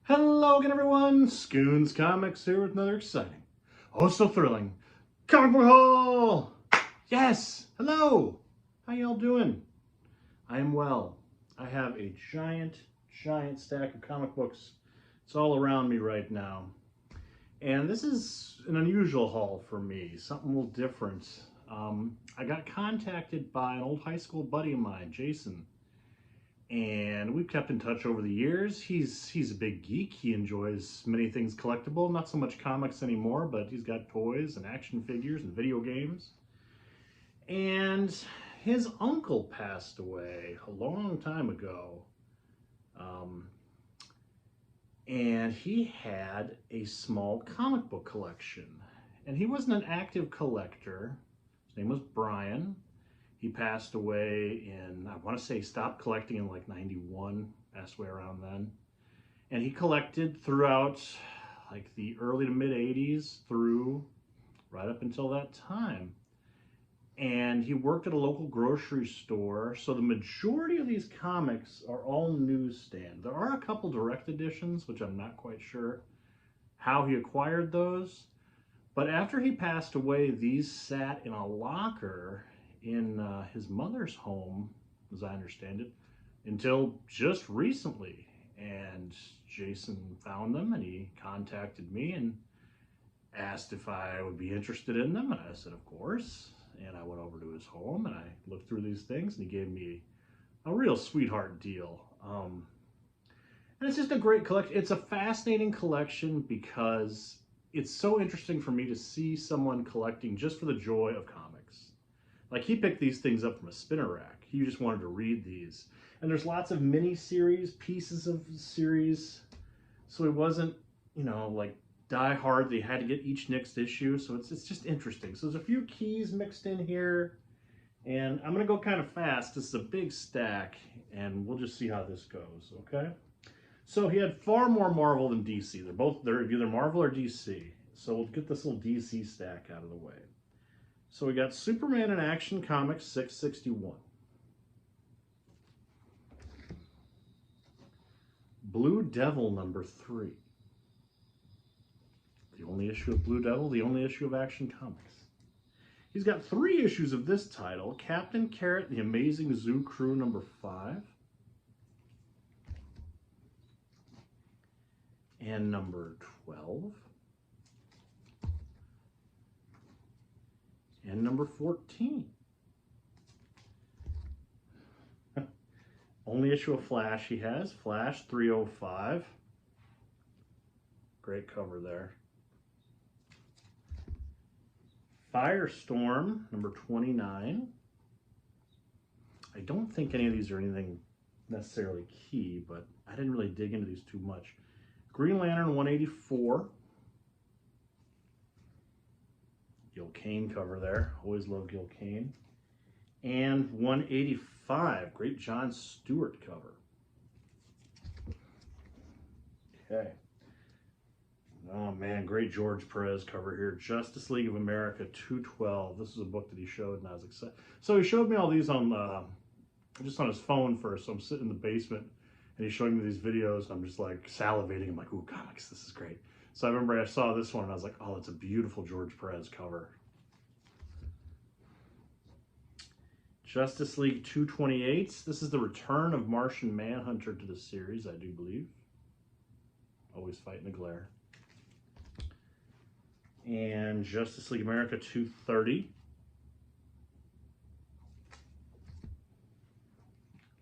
Hello again, everyone. Scoons Comics here with another exciting, oh so thrilling comic book haul. Yes, hello. How y'all doing? I am well. I have a giant stack of comic books. It's all around me right now, and this is an unusual haul for me. Something a little different. I got contacted by an old high school buddy of mine, Jason. And we've kept in touch over the years. He's a big geek. He enjoys many things collectible, not so much comics anymore, but he's got toys and action figures and video games. And his uncle passed away a long time ago. And he had a small comic book collection. And he wasn't an active collector. His name was Brian. He passed away in, I want to say, stopped collecting in like 91, passed away around then. And he collected throughout like the early to mid 80s through right up until that time. And he worked at a local grocery store. So the majority of these comics are all newsstand. There are a couple direct editions, which I'm not quite sure how he acquired those. But after he passed away, these sat in a locker in his mother's home, as I understand it, until just recently. And Jason found them and he contacted me and asked if I would be interested in them, and I said of course. And I went over to his home and I looked through these things and he gave me a real sweetheart deal. And it's just a great collection. It's a fascinating collection because it's so interesting for me to see someone collecting just for the joy of comics. Like, he picked these things up from a spinner rack. He just wanted to read these. And there's lots of mini-series, pieces of series. So it wasn't, like die hard. They had to get each next issue. So it's just interesting. So there's a few keys mixed in here. And I'm going to go kind of fast. This is a big stack. And we'll just see how this goes, okay? So he had far more Marvel than DC. They're either Marvel or DC. So we'll get this little DC stack out of the way. So we got Superman in Action Comics 661. Blue Devil #3. The only issue of Blue Devil, the only issue of Action Comics. He's got 3 issues of this title. Captain Carrot, The Amazing Zoo Crew #5. And #12. And #14. Only issue of Flash he has. Flash 305. Great cover there. Firestorm #29. I don't think any of these are anything necessarily key, but I didn't really dig into these too much. Green Lantern 184. Gil Kane cover there. Always love Gil Kane. And 185. Great John Stewart cover. Okay. Oh man, great George Perez cover here. Justice League of America 212. This is a book that he showed and I was excited. So he showed me all these on just on his phone first. So I'm sitting in the basement and he's showing me these videos and I'm just like salivating. I'm like, ooh, comics, this is great. So I remember I saw this one and I was like, oh, it's a beautiful George Perez cover. Justice League 228. This is the return of Martian Manhunter to the series, I do believe. Always fighting the glare. And Justice League America 230.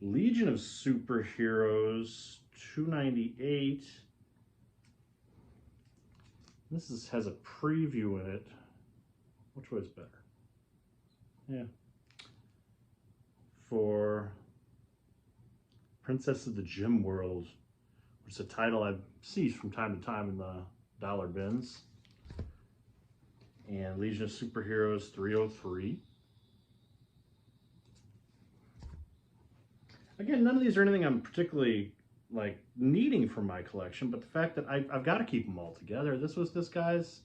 Legion of Superheroes 298. This has a preview in it. Which way is better? Yeah. For Princess of the Gym World, which is a title I see from time to time in the dollar bins. And Legion of Superheroes 303. Again, none of these are anything I'm particularly like needing for my collection, but the fact that I've got to keep them all together. This was this guy's,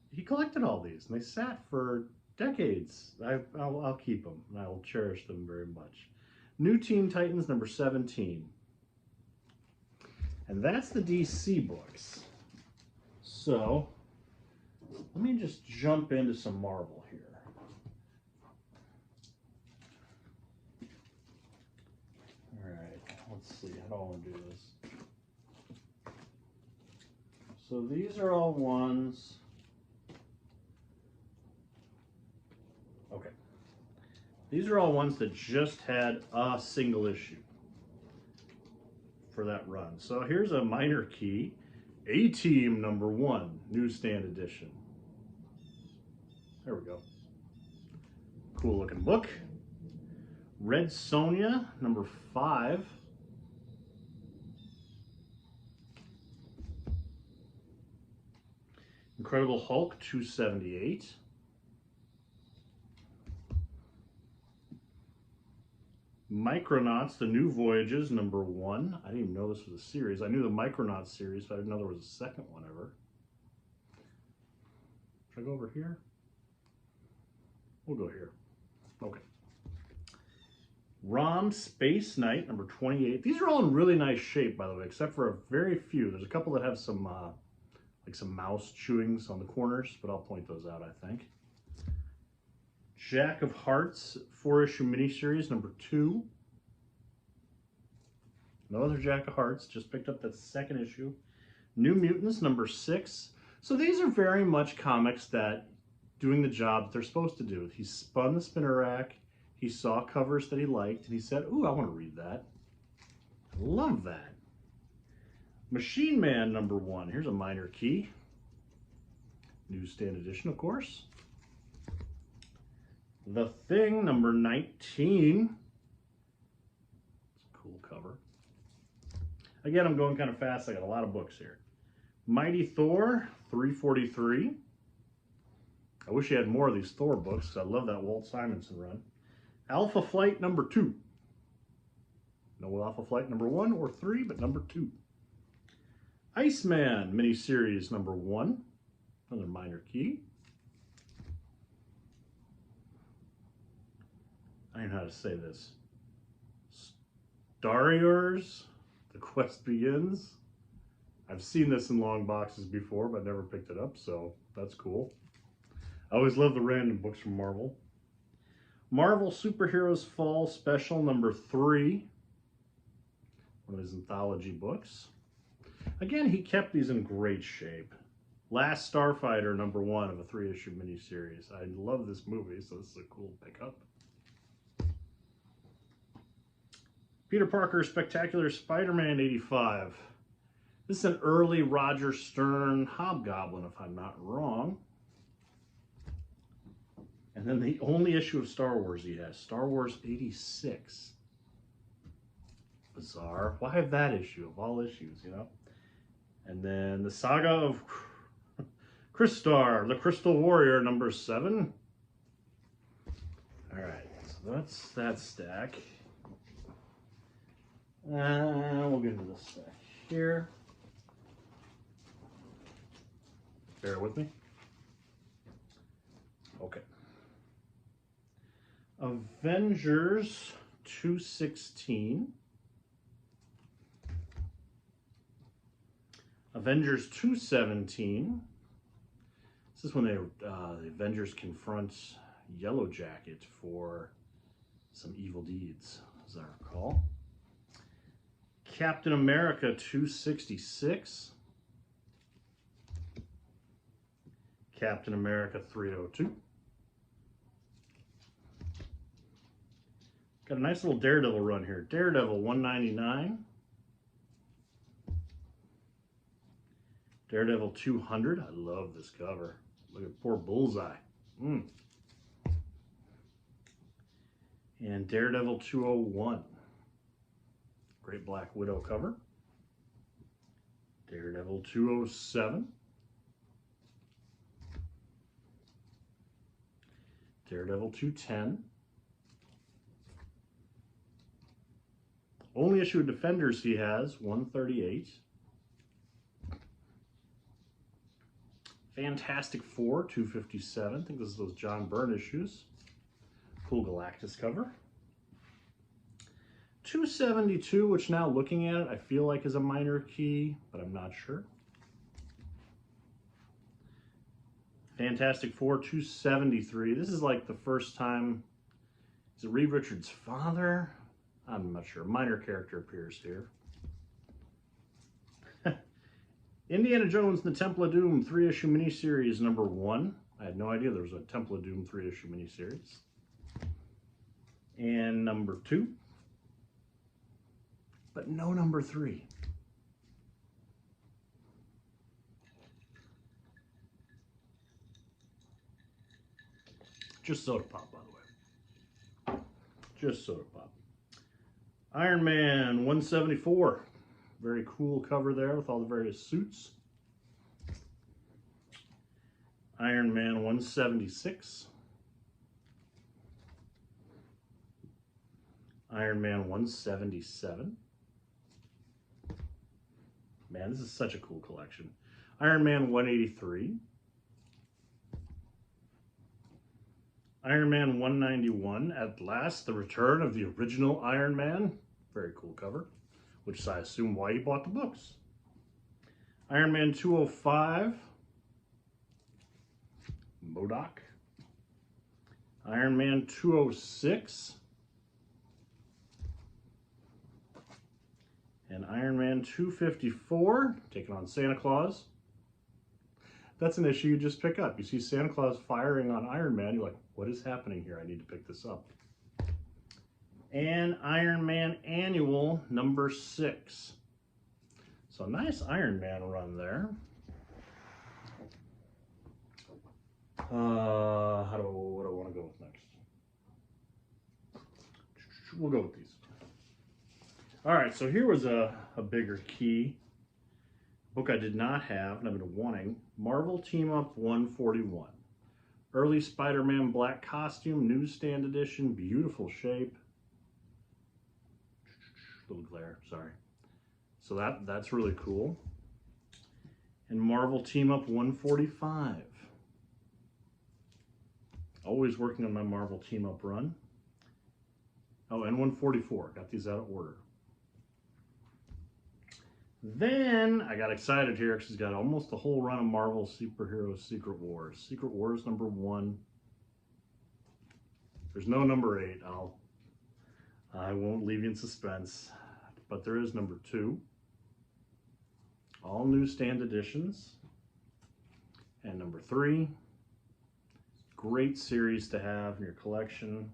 he collected all these and they sat for decades. I'll keep them and I'll cherish them very much. New Teen Titans #17. And that's the DC books. So let me just jump into some Marvel here. All right, let's see, how do I want to do this? So these are all ones. Okay. These are all ones that just had a single issue for that run. So here's a minor key, A-Team #1, newsstand edition. There we go. Cool looking book. Red Sonja #5. Incredible Hulk 278. Micronauts, The New Voyages #1. I didn't even know this was a series. I knew the Micronauts series, but I didn't know there was a second one ever. Should I go over here? We'll go here. Okay. ROM Space Knight #28. These are all in really nice shape, by the way, except for a very few. There's a couple that have some like some mouse chewings on the corners, but I'll point those out, I think. Jack of Hearts 4-issue miniseries #2. No other Jack of Hearts, just picked up that second issue. New Mutants #6. So these are very much comics that doing the job they're supposed to do. He spun the spinner rack, he saw covers that he liked, and he said, ooh, I want to read that. Love that. Machine Man #1. Here's a minor key. Newsstand edition, of course. The Thing #19. It's a cool cover. Again, I'm going kind of fast. I got a lot of books here. Mighty Thor 343. I wish he had more of these Thor books because I love that Walt Simonson run. Alpha Flight #2. No Alpha Flight #1 or 3, but #2. Iceman miniseries #1. Another minor key. I don't know how to say this. Stariors, The Quest Begins. I've seen this in long boxes before, but never picked it up, so that's cool. I always love the random books from Marvel. Marvel Superheroes Fall Special #3. One of his anthology books. Again, he kept these in great shape. Last Starfighter #1 of a 3-issue miniseries. I love this movie, so this is a cool pickup. Peter Parker Spectacular Spider-Man '85. This is an early Roger Stern Hobgoblin, if I'm not wrong. And then the only issue of Star Wars he has, Star Wars '86. Bizarre. Why have that issue of all issues, you know? And then the Saga of Crystar, the Crystal Warrior #7. All right, so that's that stack. We'll get into this stack here. Bear with me. Okay. Avengers 216. Avengers 217. This is when the Avengers confront Yellow Jacket for some evil deeds, as I recall. Captain America 266. Captain America 302. Got a nice little Daredevil run here. Daredevil 199. Daredevil 200. I love this cover. Look at poor Bullseye. And Daredevil 201. Great Black Widow cover. Daredevil 207. Daredevil 210. Only issue of Defenders he has, 138. Fantastic Four, 257. I think this is those John Byrne issues. Cool Galactus cover. 272, which now looking at it, I feel like is a minor key, but I'm not sure. Fantastic Four 273. This is like the first time. Is it Reed Richards' father? I'm not sure. Minor character appears here. Indiana Jones and the Temple of Doom 3-issue miniseries number 1. I had no idea there was a Temple of Doom 3-issue miniseries. And number 2. But no number 3. Just soda pop, by the way. Just soda pop. Iron Man 174. Very cool cover there with all the various suits. Iron Man 176. Iron Man 177. Man, this is such a cool collection. Iron Man 183. Iron Man 191. At last, the return of the original Iron Man. Very cool cover, which is, I assume, why you bought the books. Iron Man 205. MODOK. Iron Man 206. And Iron Man 254, taking on Santa Claus. That's an issue you just pick up. You see Santa Claus firing on Iron Man, you're like, what is happening here? I need to pick this up. And Iron Man Annual number 6. So nice Iron Man run there. What do I want to go with next? We'll go with these. All right, so here was a bigger key. Book I did not have, and I've been wanting. Marvel Team Up 141. Early Spider-Man black costume, newsstand edition, beautiful shape. Little glare, sorry. So that's really cool. And Marvel Team Up 145. Always working on my Marvel Team Up run. Oh, and 144. Got these out of order. Then I got excited here because he's got almost the whole run of Marvel Superhero Secret Wars. Secret Wars number 1. There's no number 8. I won't leave you in suspense, but there is number 2. All newsstand editions. And number 3. Great series to have in your collection.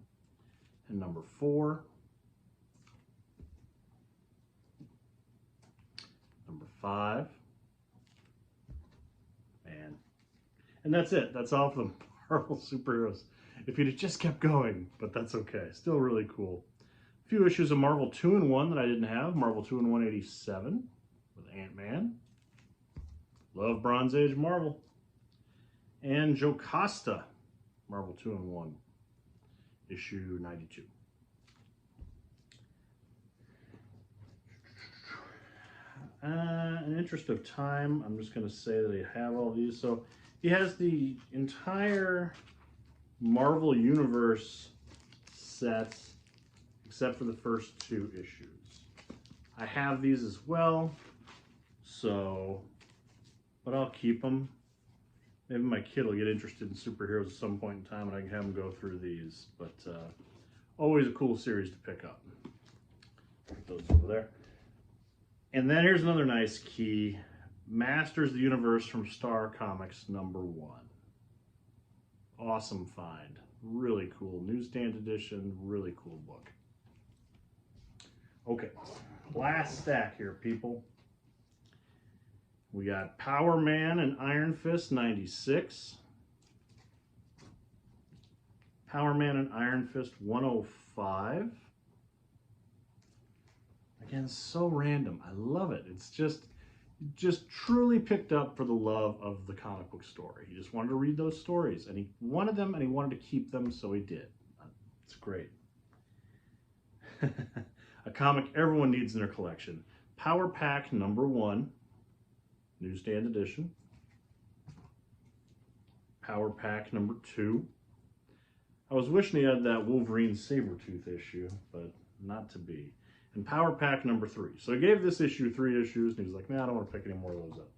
And number 4. Number 5. And that's it. That's all for the Marvel superheroes. If you'd have just kept going, but that's okay. Still really cool. A few issues of Marvel 2-in-1 that I didn't have. Marvel 2-in-1 87 with Ant-Man. Love Bronze Age Marvel. And Jocasta, Marvel 2-in-1, issue 92. In interest of time, I'm just going to say that I have all these. So he has the entire Marvel Universe sets, except for the first 2 issues. I have these as well, so, but I'll keep them. Maybe my kid will get interested in superheroes at some point in time and I can have him go through these. But always a cool series to pick up. Put those over there. And then here's another nice key. Masters of the Universe from Star Comics number 1. Awesome find. Really cool. Newsstand edition. Really cool book. Okay. Last stack here, people. We got Power Man and Iron Fist 96. Power Man and Iron Fist 105. Again, so random. I love it. It's just truly picked up for the love of the comic book story. He just wanted to read those stories, and he wanted them, and he wanted to keep them, so he did. It's great. A comic everyone needs in their collection. Power Pack number 1, newsstand edition. Power Pack number 2. I was wishing he had that Wolverine Sabretooth issue, but not to be. and Power Pack number 3. So he gave this issue 3 issues, and he's like, nah, I don't want to pick any more of those up.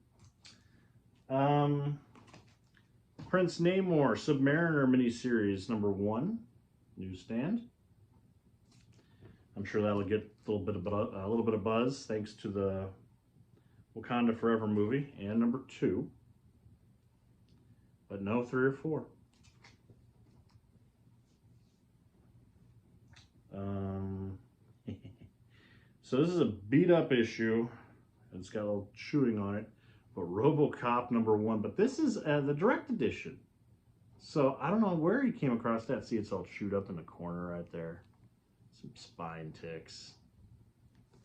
Prince Namor Submariner miniseries number 1, newsstand. I'm sure that'll get a little bit of buzz thanks to the Wakanda Forever movie, and number 2, but no 3 or 4. So this is a beat up issue. It's got a little chewing on it, but RoboCop number 1. But this is the direct edition. So I don't know where he came across that. See, it's all chewed up in the corner right there. Some spine ticks.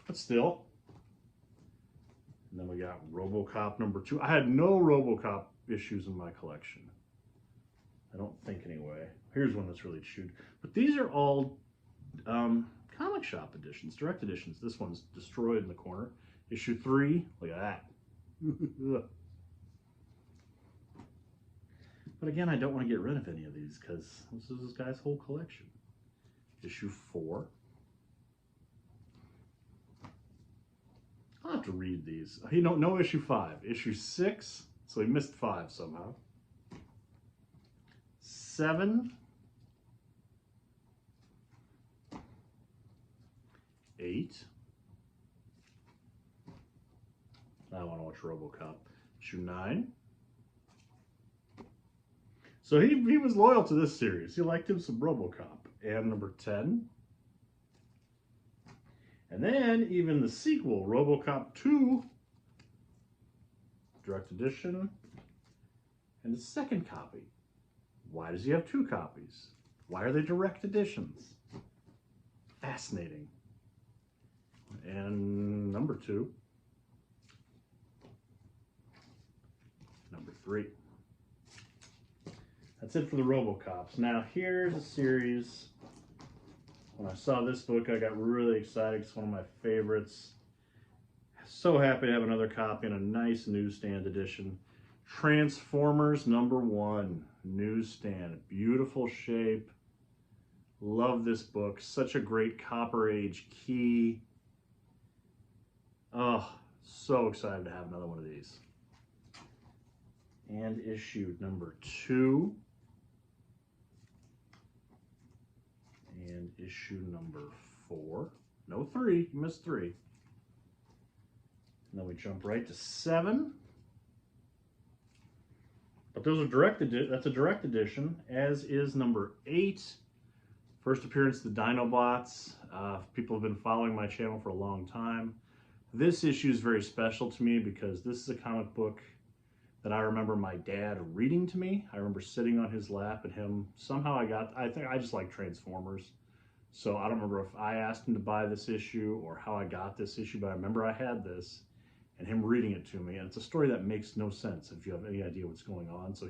But still. And then we got RoboCop number 2. I had no RoboCop issues in my collection. I don't think anyway. Here's one that's really chewed. But these are all comic shop editions, direct editions. This one's destroyed in the corner. Issue 3, look at that. But again, I don't want to get rid of any of these because this is this guy's whole collection. Issue 4. I'll have to read these. No issue 5. Issue 6, so he missed 5 somehow. 7. 8. I want to watch RoboCop. Issue 9. So he was loyal to this series. He liked him some RoboCop. And number 10. And then even the sequel, RoboCop 2, direct edition, and the second copy. Why does he have 2 copies? Why are they direct editions? Fascinating. And number 2. Number 3. That's it for the RoboCops. Now here's a series. When I saw this book, I got really excited. It's one of my favorites. So happy to have another copy in a nice newsstand edition. Transformers number 1, newsstand. Beautiful shape. Love this book. Such a great Copper Age key. Oh, so excited to have another one of these. And issue number 2. And issue number 4. No 3, you missed 3. And then we jump right to 7. But those are that's a direct edition, as is number 8. First appearance of the Dinobots. People have been following my channel for a long time. This issue is very special to me because this is a comic book that I remember my dad reading to me. I remember sitting on his lap and him, somehow I think I just like Transformers. So I don't remember if I asked him to buy this issue or how I got this issue, but I remember I had this and him reading it to me. And it's a story that makes no sense if you have any idea what's going on. So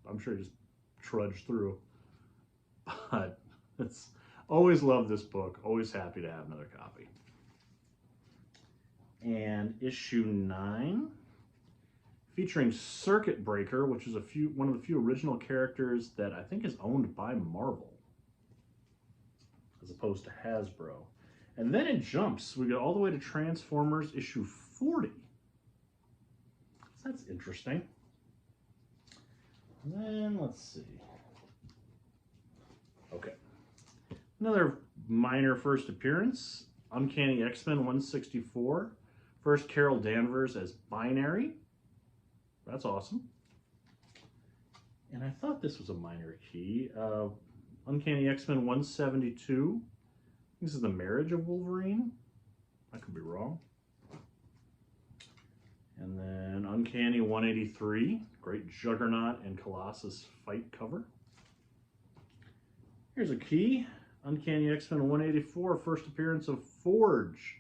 I'm sure he just trudged through. But it's always loved this book, always happy to have another copy. And issue 9. Featuring Circuit Breaker, which is one of the few original characters that I think is owned by Marvel, as opposed to Hasbro. And then it jumps. We go all the way to Transformers issue 40. So that's interesting. And then, let's see. Okay. Another minor first appearance. Uncanny X-Men 164. First Carol Danvers as Binary. That's awesome. And I thought this was a minor key. Uncanny X-Men 172. This is the Marriage of Wolverine. I could be wrong. And then Uncanny 183. Great Juggernaut and Colossus fight cover. Here's a key. Uncanny X-Men 184. First appearance of Forge.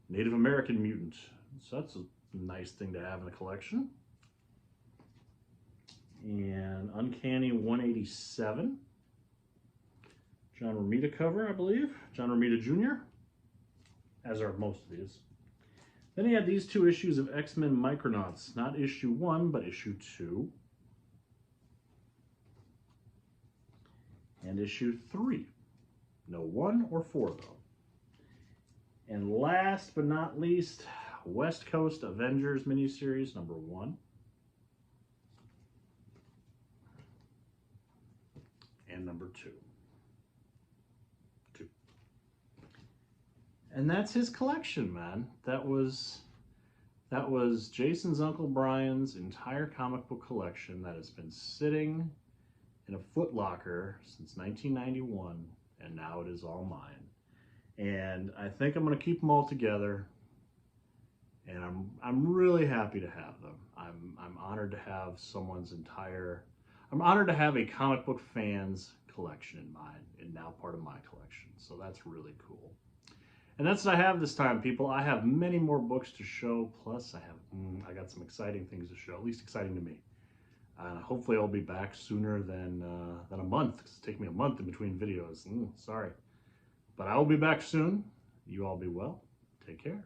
Native American mutant. So that's a nice thing to have in a collection. And Uncanny 187. John Romita cover, I believe. John Romita Jr., as are most of these. Then he had these 2 issues of X-Men Micronauts. Not issue 1, but issue 2. And issue 3. No 1 or 4, though. And last but not least, West Coast Avengers miniseries #1 and #2. And that's his collection, man. That was Jason's Uncle Brian's entire comic book collection that has been sitting in a Foot Locker since 1991, and now it is all mine. And I think I'm going to keep them all together, and I'm really happy to have them. I'm honored to have I'm honored to have a comic book fan's collection in mine, and now part of my collection. So that's really cool. And that's what I have this time, people. I have many more books to show, plus I got some exciting things to show, at least exciting to me. Hopefully I'll be back sooner than a month, because it's taken me a month in between videos. Sorry. But I will be back soon. You all be well. Take care.